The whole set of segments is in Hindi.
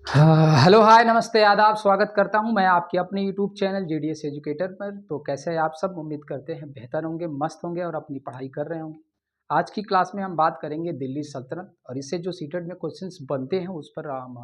हेलो हाय नमस्ते आदाब, स्वागत करता हूं मैं आपके अपने यूट्यूब चैनल जीडीएस एजुकेटर पर। तो कैसे हैं आप सब? उम्मीद करते हैं बेहतर होंगे, मस्त होंगे और अपनी पढ़ाई कर रहे होंगे। आज की क्लास में हम बात करेंगे दिल्ली सल्तनत और इससे जो सीटेट में क्वेश्चंस बनते हैं उस पर हम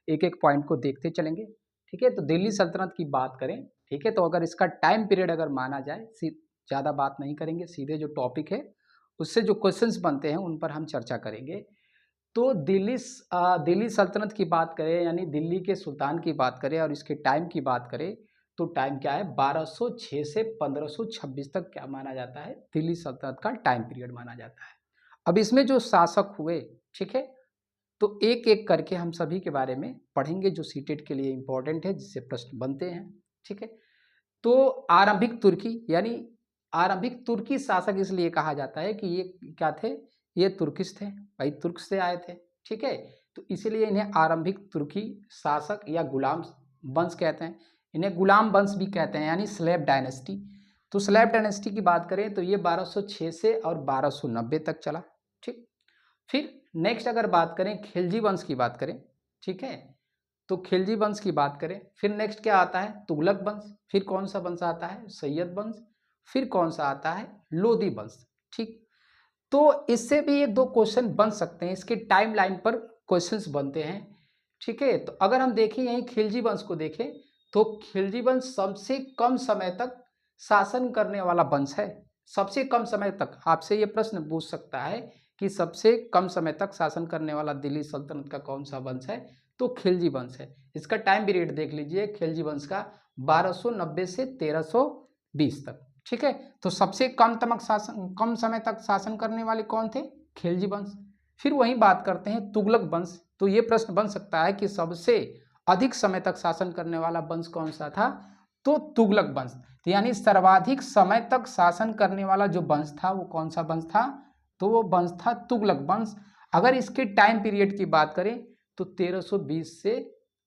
एक एक पॉइंट को देखते चलेंगे। ठीक है, तो दिल्ली सल्तनत की बात करें, ठीक है, तो अगर इसका टाइम पीरियड अगर माना जाए, ज़्यादा बात नहीं करेंगे, सीधे जो टॉपिक है उससे जो क्वेश्चंस बनते हैं उन पर हम चर्चा करेंगे। तो दिल्ली सल्तनत की बात करें, यानी दिल्ली के सुल्तान की बात करें और इसके टाइम की बात करें, तो टाइम क्या है? 1206 से 1526 तक क्या माना जाता है? दिल्ली सल्तनत का टाइम पीरियड माना जाता है। अब इसमें जो शासक हुए, ठीक है, तो एक एक करके हम सभी के बारे में पढ़ेंगे जो सीटेट के लिए इंपॉर्टेंट है, जिससे प्रश्न बनते हैं। ठीक है, तो आरंभिक तुर्की, यानी आरंभिक तुर्की शासक इसलिए कहा जाता है कि ये क्या थे? ये तुर्किश थे भाई, तुर्क से आए थे। ठीक है, तो इसीलिए इन्हें आरंभिक तुर्की शासक या गुलाम वंश कहते हैं। इन्हें गुलाम वंश भी कहते हैं, यानी स्लेव डायनेस्टी। तो स्लेव डायनेस्टी की बात करें तो ये 1206 से और 1290 तक चला। ठीक, फिर नेक्स्ट अगर बात करें खिलजी वंश की बात करें, ठीक है, तो खिलजी वंश की बात करें, फिर नेक्स्ट क्या आता है? तुगलक वंश। फिर कौन सा वंश आता है? सैयद वंश। फिर कौन सा आता है? लोदी वंश। ठीक, तो इससे भी एक दो क्वेश्चन बन सकते हैं, इसके टाइम लाइन पर क्वेश्चंस बनते हैं। ठीक है, तो अगर हम देखें यहीं खिलजी वंश को देखें, तो खिलजी वंश सबसे कम समय तक शासन करने वाला वंश है। सबसे कम समय तक आपसे ये प्रश्न पूछ सकता है कि सबसे कम समय तक शासन करने वाला दिल्ली सल्तनत का कौन सा वंश है? तो खिलजी वंश है। इसका टाइम पीरियड देख लीजिए खिलजी वंश का, 1290 से 1320 तक। ठीक है, तो सबसे कम समय तक शासन करने वाले कौन थे? खिलजी वंश। फिर वही बात करते हैं तुगलक वंश। तो ये प्रश्न बन सकता है कि सबसे अधिक समय तक शासन करने वाला वंश कौन सा था? तो तुगलक वंश। तो यानी सर्वाधिक समय तक शासन करने वाला जो वंश था वो कौन सा वंश था? तो वो वंश था तुगलक वंश। अगर इसके टाइम पीरियड की बात करें तो 1320 से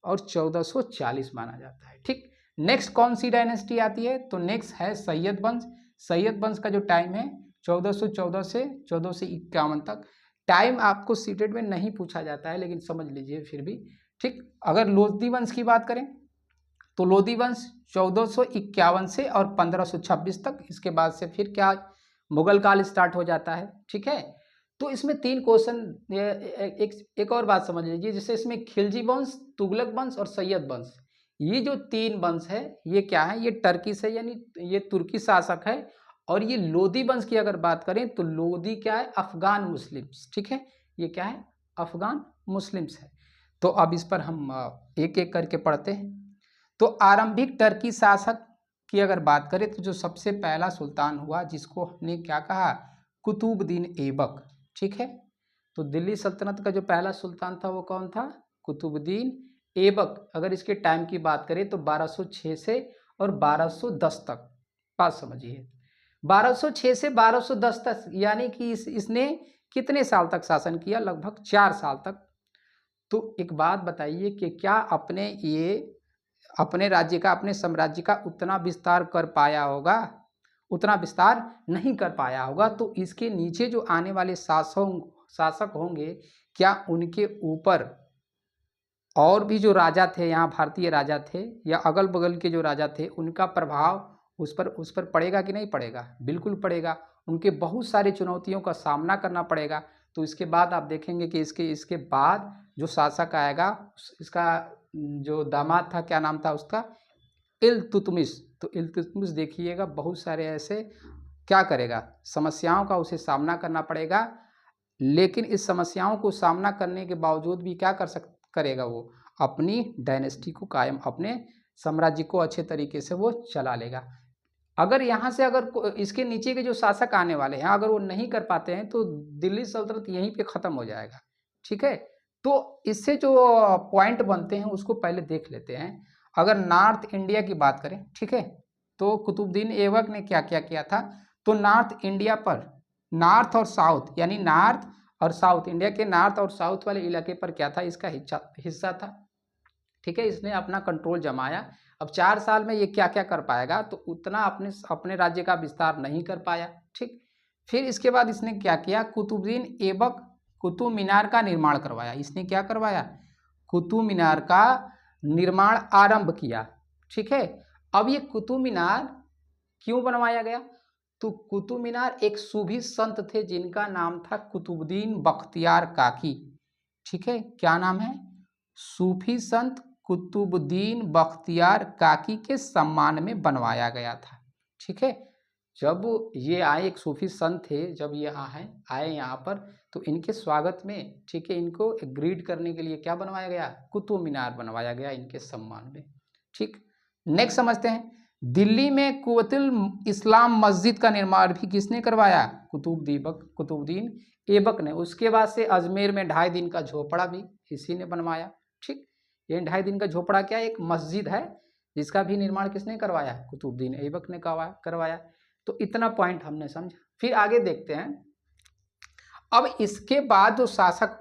और 1440 माना जाता है। ठीक, नेक्स्ट कौन सी डायनेस्टी आती है? तो नेक्स्ट है सैयद वंश। सैयद वंश का जो टाइम है 1414 से 1451 तक। टाइम आपको सीटेड में नहीं पूछा जाता है, लेकिन समझ लीजिए फिर भी। ठीक, अगर लोधी वंश की बात करें तो लोधी वंश 1451 से और 1526 तक। इसके बाद से फिर क्या? मुगल काल स्टार्ट हो जाता है। ठीक है, तो इसमें तीन क्वेश्चन, एक और बात समझ लीजिए, जैसे इसमें खिलजी वंश, तुगलक वंश और सैयद वंश, ये जो तीन वंश है ये क्या है? ये टर्की से, यानी ये तुर्की शासक है। और ये लोदी वंश की अगर बात करें तो लोदी क्या है? अफगान मुस्लिम्स। ठीक है, ये क्या है? अफगान मुस्लिम्स है। तो अब इस पर हम एक एक करके पढ़ते हैं। तो आरंभिक टर्की शासक की अगर बात करें तो जो सबसे पहला सुल्तान हुआ, जिसको हमने क्या कहा? कुतुबुद्दीन ऐबक। ठीक है, तो दिल्ली सल्तनत का जो पहला सुल्तान था वो कौन था? कुतुबुद्दीन ऐबक। अगर इसके टाइम की बात करें तो 1206 से और 1210 तक। बात समझिए, 1206 से 1210 तक, यानी कि इसने कितने साल तक शासन किया? लगभग 4 साल तक। तो एक बात बताइए कि क्या अपने राज्य का, अपने साम्राज्य का उतना विस्तार कर पाया होगा? उतना विस्तार नहीं कर पाया होगा। तो इसके नीचे जो आने वाले शासक होंगे, क्या उनके ऊपर और भी जो राजा थे, यहाँ भारतीय राजा थे या अगल बगल के जो राजा थे, उनका प्रभाव उस पर पड़ेगा कि नहीं पड़ेगा? बिल्कुल पड़ेगा। उनके बहुत सारी चुनौतियों का सामना करना पड़ेगा। तो इसके बाद आप देखेंगे कि इसके बाद जो शासक आएगा, इसका जो दामाद था, क्या नाम था उसका? इल्तुतमिश। तो इल्तुतमिश देखिएगा, बहुत सारे ऐसे क्या करेगा? समस्याओं का उसे सामना करना पड़ेगा। लेकिन इस समस्याओं को सामना करने के बावजूद भी क्या करेगा? वो अपनी डायनेस्टी को कायम, अपने साम्राज्य को अच्छे तरीके से वो चला लेगा। अगर यहाँ से अगर इसके नीचे के जो शासक आने वाले हैं, अगर वो नहीं कर पाते हैं तो दिल्ली सल्तनत यहीं पे ख़त्म हो जाएगा। ठीक है, तो इससे जो पॉइंट बनते हैं उसको पहले देख लेते हैं। अगर नॉर्थ इंडिया की बात करें, ठीक है, तो कुतुबुद्दीन ऐबक ने क्या क्या किया था? तो नॉर्थ इंडिया पर, नॉर्थ और साउथ, यानी नॉर्थ और साउथ, इंडिया के नॉर्थ और साउथ वाले इलाके पर क्या था? इसका हिस्सा था। ठीक है, इसने अपना कंट्रोल जमाया। अब 4 साल में ये क्या क्या कर पाएगा? तो उतना अपने राज्य का विस्तार नहीं कर पाया। ठीक, फिर इसके बाद इसने क्या किया? कुतुबुद्दीन ऐबक कुतुब मीनार का निर्माण करवाया। इसने क्या करवाया? कुतुब मीनार का निर्माण आरंभ किया। ठीक है, अब ये कुतुब मीनार क्यों बनवाया गया? तो कुतुब मीनार एक सूफी संत थे जिनका नाम था कुतुबुद्दीन बख्तियार काकी। ठीक है, क्या नाम है? सूफी संत कुतुबुद्दीन बख्तियार काकी के सम्मान में बनवाया गया था। ठीक है, जब ये आए, एक सूफी संत थे, जब ये आए यहाँ पर, तो इनके स्वागत में, ठीक है, इनको ग्रीट करने के लिए क्या बनवाया गया? कुतुब मीनार बनवाया गया इनके सम्मान में। ठीक, नेक्स्ट समझते हैं। दिल्ली में कुव्वतुल इस्लाम मस्जिद का निर्माण भी किसने करवाया? कुतुबुद्दीन ऐबक ने। उसके बाद से अजमेर में 2.5 दिन का झोपड़ा भी इसी ने बनवाया। ठीक, ये 2.5 दिन का झोपड़ा क्या, एक मस्जिद है जिसका भी निर्माण किसने करवाया? कुतुबुद्दीन ऐबक ने करवाया। तो इतना पॉइंट हमने समझा। फिर आगे देखते हैं। अब इसके बाद जो शासक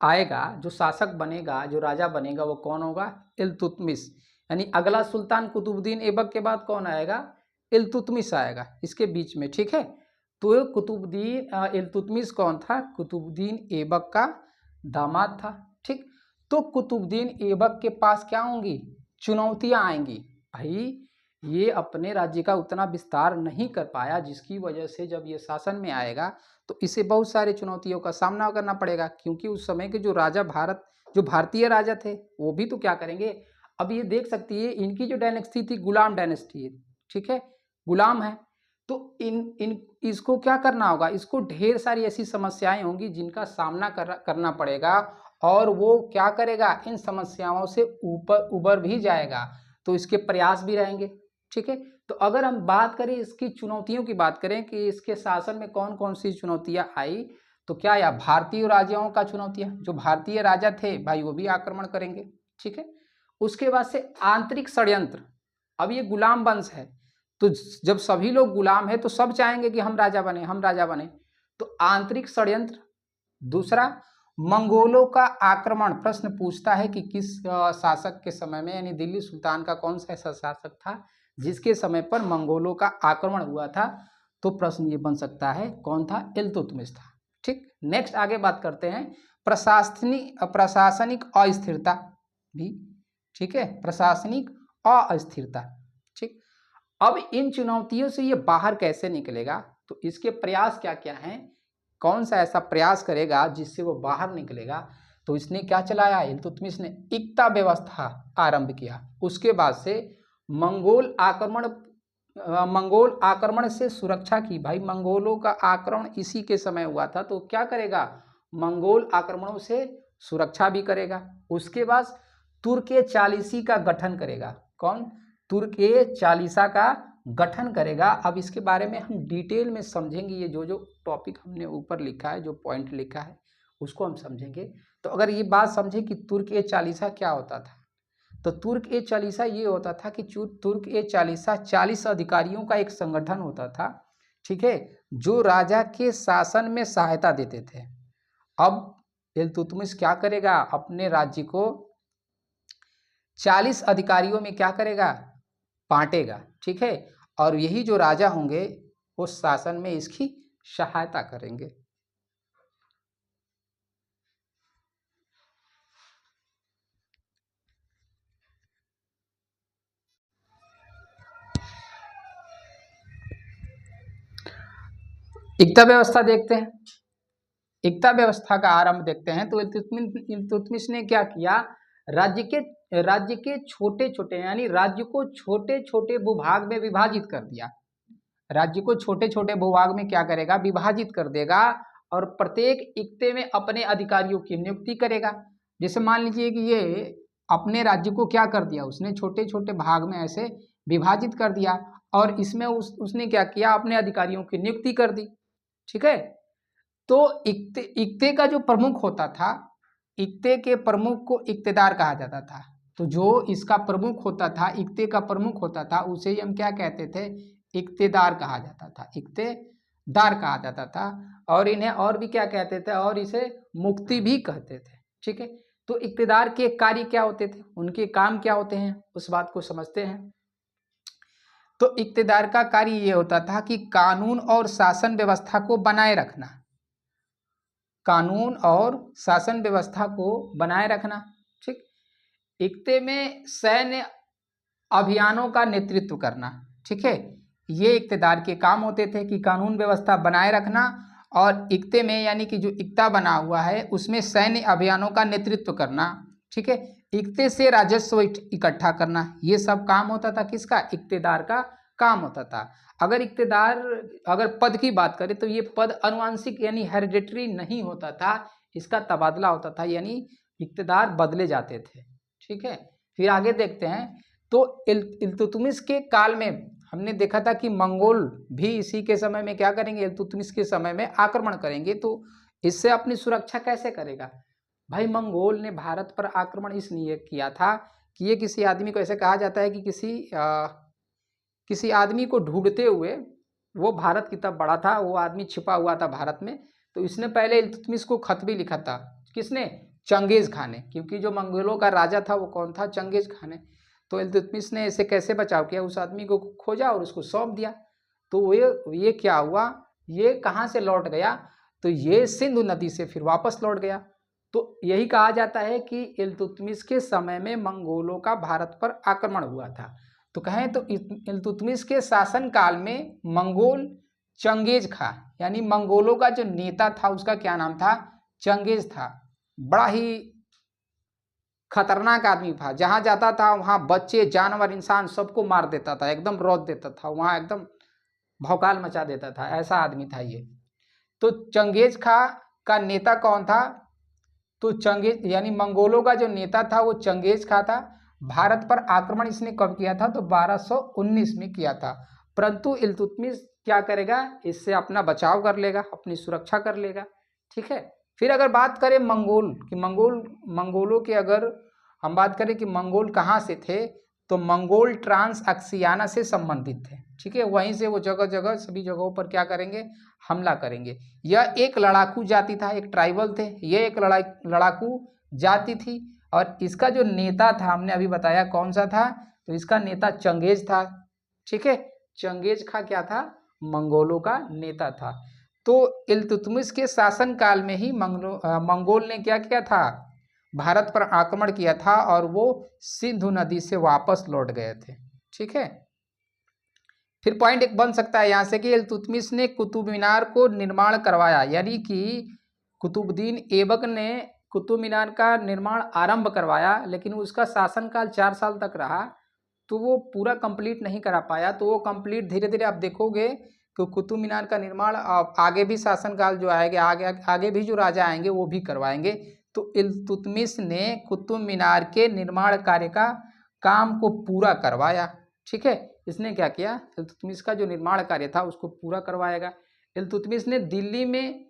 आएगा, जो शासक बनेगा, जो राजा बनेगा, वो कौन होगा? इल्तुतमिश। यानी अगला सुल्तान कुतुबुद्दीन ऐबक के बाद कौन आएगा? इल्तुतमिश आएगा इसके बीच में। ठीक है, तो इल्तुतमिश कौन था? कुतुबुद्दीन ऐबक का दामाद था। ठीक, तो कुतुबुद्दीन ऐबक के पास क्या होंगी? चुनौतियां आएंगी। भाई ये अपने राज्य का उतना विस्तार नहीं कर पाया, जिसकी वजह से जब ये शासन में आएगा तो इसे बहुत सारे चुनौतियों का सामना करना पड़ेगा, क्योंकि उस समय के जो राजा जो भारतीय राजा थे, वो भी तो क्या करेंगे? अब ये देख सकती है, इनकी जो डायनेस्टी थी गुलाम डायनेस्टी है। ठीक है, गुलाम है, तो इसको क्या करना होगा? इसको ढेर सारी ऐसी समस्याएं होंगी जिनका सामना करना पड़ेगा, और वो क्या करेगा? इन समस्याओं से ऊपर उबर भी जाएगा। तो इसके प्रयास भी रहेंगे। ठीक है, तो अगर हम बात करें इसकी चुनौतियों की, बात करें कि इसके शासन में कौन कौन सी चुनौतियां आई, तो क्या या भारतीय राजाओं का चुनौतियां, जो भारतीय राजा थे भाई वो भी आक्रमण करेंगे। ठीक है, उसके बाद से आंतरिक षड्यंत्र। अब ये गुलाम वंश है, तो जब सभी लोग गुलाम है तो सब चाहेंगे कि हम राजा बने, हम राजा बने। तो आंतरिक षड्यंत्र। दूसरा, मंगोलों का आक्रमण। प्रश्न पूछता है कि किस शासक के समय में, यानी दिल्ली सुल्तान का कौन सा ऐसा शासक था जिसके समय पर मंगोलों का आक्रमण हुआ था? तो प्रश्न ये बन सकता है, कौन था? इल्तुतमिश था। ठीक, नेक्स्ट आगे बात करते हैं। प्रशासनिक अस्थिरता भी। ठीक है, प्रशासनिक अस्थिरता। ठीक, अब इन चुनौतियों से ये बाहर कैसे निकलेगा? तो इसके प्रयास क्या क्या हैं? कौन सा ऐसा प्रयास करेगा जिससे वो बाहर निकलेगा? तो इसने क्या चलाया? इल्तुतमिश ने इक्ता व्यवस्था आरंभ किया। उसके बाद से मंगोल आक्रमण से सुरक्षा की। भाई मंगोलों का आक्रमण इसी के समय हुआ था, तो क्या करेगा? मंगोल आक्रमणों से सुरक्षा भी करेगा। उसके बाद तुर्क-ए-चालीसी का गठन करेगा। कौन? तुर्क-ए-चालीसा का गठन करेगा। अब इसके बारे में हम डिटेल में समझेंगे। ये जो जो टॉपिक हमने ऊपर लिखा है, जो पॉइंट लिखा है, उसको हम समझेंगे। तो अगर ये बात समझे कि तुर्क-ए-चालीसा क्या होता था, तो तुर्क-ए-चालीसा ये होता था कि तुर्क-ए-चालीसा 40 अधिकारियों का एक संगठन होता था। ठीक है, जो राजा के शासन में सहायता देते थे। अब इल्तुतमिश क्या करेगा? अपने राज्य को 40 अधिकारियों में क्या करेगा? बांटेगा। ठीक है, और यही जो राजा होंगे उस शासन में इसकी सहायता करेंगे। इक्ता व्यवस्था देखते हैं। इक्ता व्यवस्था का आरंभ देखते हैं। तो इल्तुतमिश ने क्या किया? राज्य के छोटे छोटे, यानी राज्य को छोटे छोटे भूभाग में विभाजित कर दिया। राज्य को छोटे छोटे भूभाग में क्या करेगा? विभाजित कर देगा, और प्रत्येक इक्ते में अपने अधिकारियों की नियुक्ति करेगा। जैसे मान लीजिए कि ये अपने राज्य को क्या कर दिया? उसने छोटे छोटे भाग में ऐसे विभाजित कर दिया, और इसमें उसने क्या किया? अपने अधिकारियों की नियुक्ति कर दी। ठीक है, तो इक्ते का जो प्रमुख होता था, इक्ते के प्रमुख को इक्तेदार कहा जाता था। तो जो इसका प्रमुख होता था, इक्ते का प्रमुख होता था, उसे ही हम क्या कहते थे? इक्तेदार कहा जाता था। इक्तेदार कहा जाता था। और इन्हें और भी क्या कहते थे? और इसे मुक्ति भी कहते थे। ठीक है, तो इक्तेदार के कार्य क्या होते थे? उनके काम क्या होते हैं? उस बात को समझते हैं। तो इक्तेदार का कार्य ये होता था कि कानून और शासन व्यवस्था को बनाए रखना। कानून और शासन व्यवस्था को बनाए रखना। ठीक, इक्ते में सैन्य अभियानों का नेतृत्व करना, ठीक है। ये इक्तेदार के काम होते थे कि कानून व्यवस्था बनाए रखना, और इक्ते में यानी कि जो इक्ता बना हुआ है उसमें सैन्य अभियानों का नेतृत्व करना, ठीक है। इक्ते से राजस्व इकट्ठा करना, ये सब काम होता था किसका, इक्तेदार का काम होता था। अगर इक्तेदार, अगर पद की बात करें तो ये पद अनुवांशिक यानी हेरिडेटरी नहीं होता था, इसका तबादला होता था, यानी इक्तेदार बदले जाते थे, ठीक है। फिर आगे देखते हैं, तो इल्तुतमिश के काल में हमने देखा था कि मंगोल भी इसी के समय में क्या करेंगे, इल्तुतमिश के समय में आक्रमण करेंगे। तो इससे अपनी सुरक्षा कैसे करेगा भाई, मंगोल ने भारत पर आक्रमण इसलिए किया था कि ये किसी आदमी को, ऐसे कहा जाता है कि किसी आदमी को ढूंढते हुए वो भारत की तरफ बढ़ा था, वो आदमी छिपा हुआ था भारत में। तो इसने पहले इल्तुतमिश को खत भी लिखा था, किसने, चंगेज खान ने, क्योंकि जो मंगोलों का राजा था वो कौन था, चंगेज खान है। तो इल्तुतमिश ने इसे कैसे बचाव किया, उस आदमी को खोजा और उसको सौंप दिया। तो ये क्या हुआ, ये कहाँ से लौट गया, तो ये सिंधु नदी से फिर वापस लौट गया। तो यही कहा जाता है कि इल्तुतमिश के समय में मंगोलों का भारत पर आक्रमण हुआ था। तो कहें तो इल्तुतमिश के शासन काल में मंगोल चंगेज खां, यानी मंगोलों का जो नेता था उसका क्या नाम था, चंगेज था। बड़ा ही खतरनाक आदमी था, जहां जाता था वहां बच्चे, जानवर, इंसान सबको मार देता था, एकदम रौद देता था, वहां एकदम भौकाल मचा देता था, ऐसा आदमी था ये। तो चंगेज खां का नेता कौन था, तो चंगेज यानी मंगोलों का जो नेता था वो चंगेज खां था। भारत पर आक्रमण इसने कब किया था, तो 1219 में किया था। परंतु इल्तुतमिश क्या करेगा, इससे अपना बचाव कर लेगा, अपनी सुरक्षा कर लेगा, ठीक है। फिर अगर बात करें मंगोल कि मंगोलों के, अगर हम बात करें कि मंगोल कहाँ से थे, तो मंगोल ट्रांस अक्सियाना से संबंधित थे, ठीक है। वहीं से वो जगह जगह सभी जगहों पर क्या करेंगे, हमला करेंगे। यह एक लड़ाकू जाति था, एक ट्राइबल थे, यह एक लड़ाकू जाति थी। और इसका जो नेता था हमने अभी बताया कौन सा था, तो इसका नेता चंगेज था, ठीक है। चंगेज खां क्या था, मंगोलों का नेता था। तो इल्तुतमिश के शासन काल में ही मंगोल ने क्या किया था, भारत पर आक्रमण किया था, और वो सिंधु नदी से वापस लौट गए थे, ठीक है। फिर पॉइंट एक बन सकता है यहाँ से कि इल्तुतमिश ने कुतुब मीनार को निर्माण करवाया, यानी कि कुतुबुद्दीन ऐबक ने कुतुब मीनार का निर्माण आरंभ करवाया, लेकिन उसका शासनकाल 4 साल तक रहा, तो वो पूरा कंप्लीट नहीं करा पाया। तो वो कंप्लीट धीरे धीरे आप देखोगे कि कुतुब मीनार का निर्माण आगे भी शासनकाल जो आएगा, आगे भी जो राजा आएंगे वो भी करवाएंगे। तो इल्तुतमिश ने कुतुब मीनार के निर्माण कार्य का काम को पूरा करवाया, ठीक है। इसने क्या किया, इल्तुतमिश का जो निर्माण कार्य था उसको पूरा करवाएगा। इल्तुतमिश ने दिल्ली में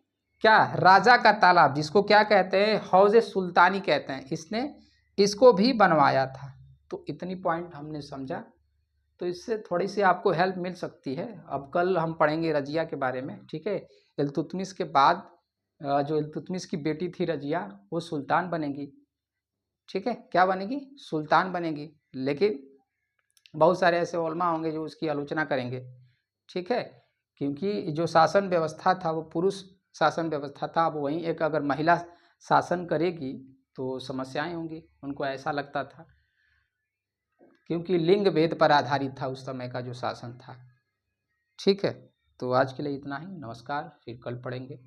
क्या, राजा का तालाब, जिसको क्या कहते हैं, हौज सुल्तानी कहते हैं, इसने इसको भी बनवाया था। तो इतनी पॉइंट हमने समझा, तो इससे थोड़ी सी आपको हेल्प मिल सकती है। अब कल हम पढ़ेंगे रजिया के बारे में, ठीक है। इल्तुतमिश के बाद जो इल्तुतमिश की बेटी थी रजिया, वो सुल्तान बनेगी, ठीक है। क्या बनेगी, सुल्तान बनेगी। लेकिन बहुत सारे ऐसे उलमा होंगे जो उसकी आलोचना करेंगे, ठीक है, क्योंकि जो शासन व्यवस्था था वो पुरुष शासन व्यवस्था था। अब वहीं एक अगर महिला शासन करेगी तो समस्याएं होंगी, उनको ऐसा लगता था, क्योंकि लिंग भेद पर आधारित था उस समय का जो शासन था, ठीक है। तो आज के लिए इतना ही, नमस्कार, फिर कल पढ़ेंगे।